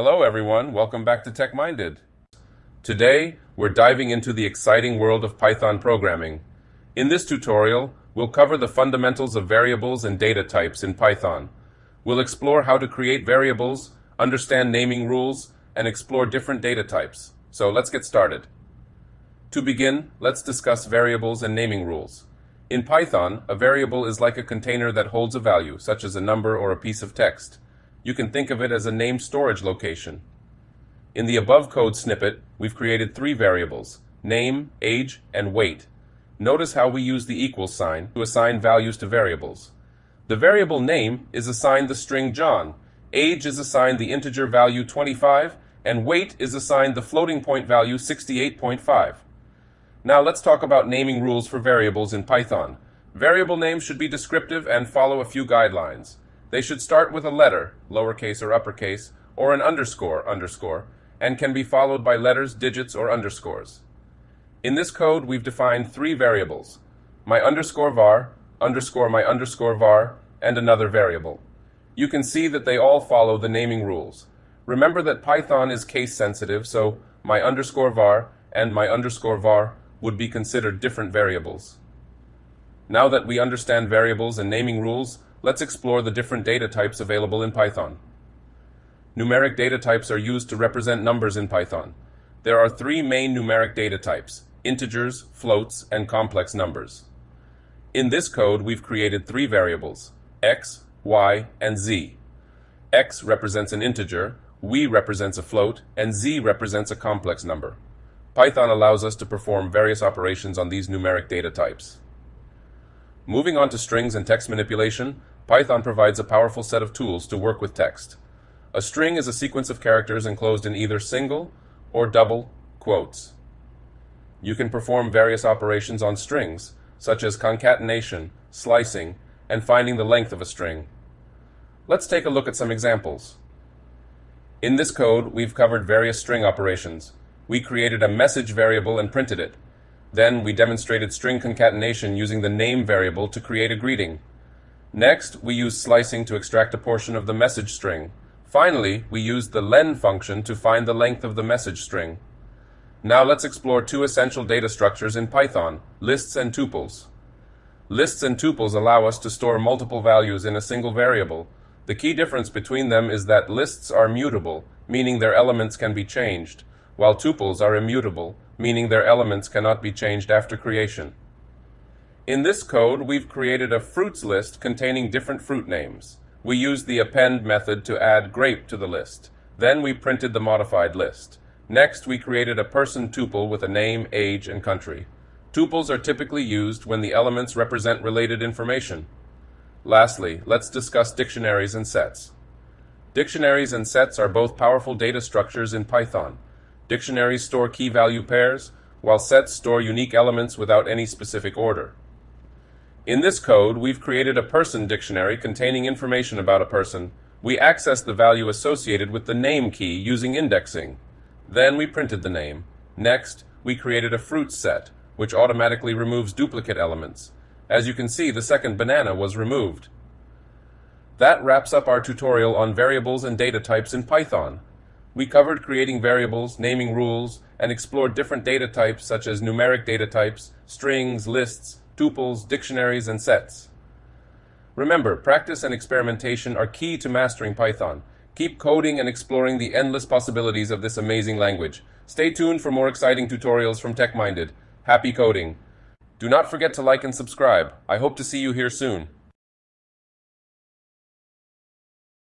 Hello everyone, welcome back to TekMinded. Today, we're diving into the exciting world of Python programming. In this tutorial, we'll cover the fundamentals of variables and data types in Python. We'll explore how to create variables, understand naming rules, and explore different data types. So let's get started. To begin, let's discuss variables and naming rules. In Python, a variable is like a container that holds a value, such as a number or a piece of text. You can think of it as a named storage location. In the above code snippet, we've created three variables: name, age, and weight. Notice how we use the equals sign to assign values to variables. The variable name is assigned the string John, age is assigned the integer value 25, and weight is assigned the floating point value 68.5. Now let's talk about naming rules for variables in Python. Variable names should be descriptive and follow a few guidelines. They should start with a letter, lowercase or uppercase, or an underscore, and can be followed by letters, digits, or underscores. In this code, we've defined three variables: my underscore var, underscore my underscore var, and another variable. You can see that they all follow the naming rules. Remember that Python is case sensitive, so my underscore var and my underscore var would be considered different variables. Now that we understand variables and naming rules, let's explore the different data types available in Python. Numeric data types are used to represent numbers in Python. There are three main numeric data types: integers, floats, and complex numbers. In this code, we've created three variables: x, y, and z. X represents an integer, y represents a float, and z represents a complex number. Python allows us to perform various operations on these numeric data types. Moving on to strings and text manipulation, Python provides a powerful set of tools to work with text. A string is a sequence of characters enclosed in either single or double quotes. You can perform various operations on strings, such as concatenation, slicing, and finding the length of a string. Let's take a look at some examples. In this code, we've covered various string operations. We created a message variable and printed it. Then we demonstrated string concatenation using the name variable to create a greeting. Next, we used slicing to extract a portion of the message string. Finally, we used the len function to find the length of the message string. Now let's explore two essential data structures in Python: lists and tuples. Lists and tuples allow us to store multiple values in a single variable. The key difference between them is that lists are mutable, meaning their elements can be changed, while tuples are immutable, meaning their elements cannot be changed after creation. In this code, we've created a fruits list containing different fruit names. We used the append method to add grape to the list. Then we printed the modified list. Next, we created a person tuple with a name, age, and country. Tuples are typically used when the elements represent related information. Lastly, let's discuss dictionaries and sets. Dictionaries and sets are both powerful data structures in Python. Dictionaries store key-value pairs, while sets store unique elements without any specific order. In this code, we've created a person dictionary containing information about a person. We access the value associated with the name key using indexing. Then we printed the name. Next, we created a fruits set, which automatically removes duplicate elements. As you can see, the second banana was removed. That wraps up our tutorial on variables and data types in Python. We covered creating variables, naming rules, and explored different data types such as numeric data types, strings, lists, tuples, dictionaries, and sets. Remember, practice and experimentation are key to mastering Python. Keep coding and exploring the endless possibilities of this amazing language. Stay tuned for more exciting tutorials from TekMinded. Happy coding! Do not forget to like and subscribe. I hope to see you here soon.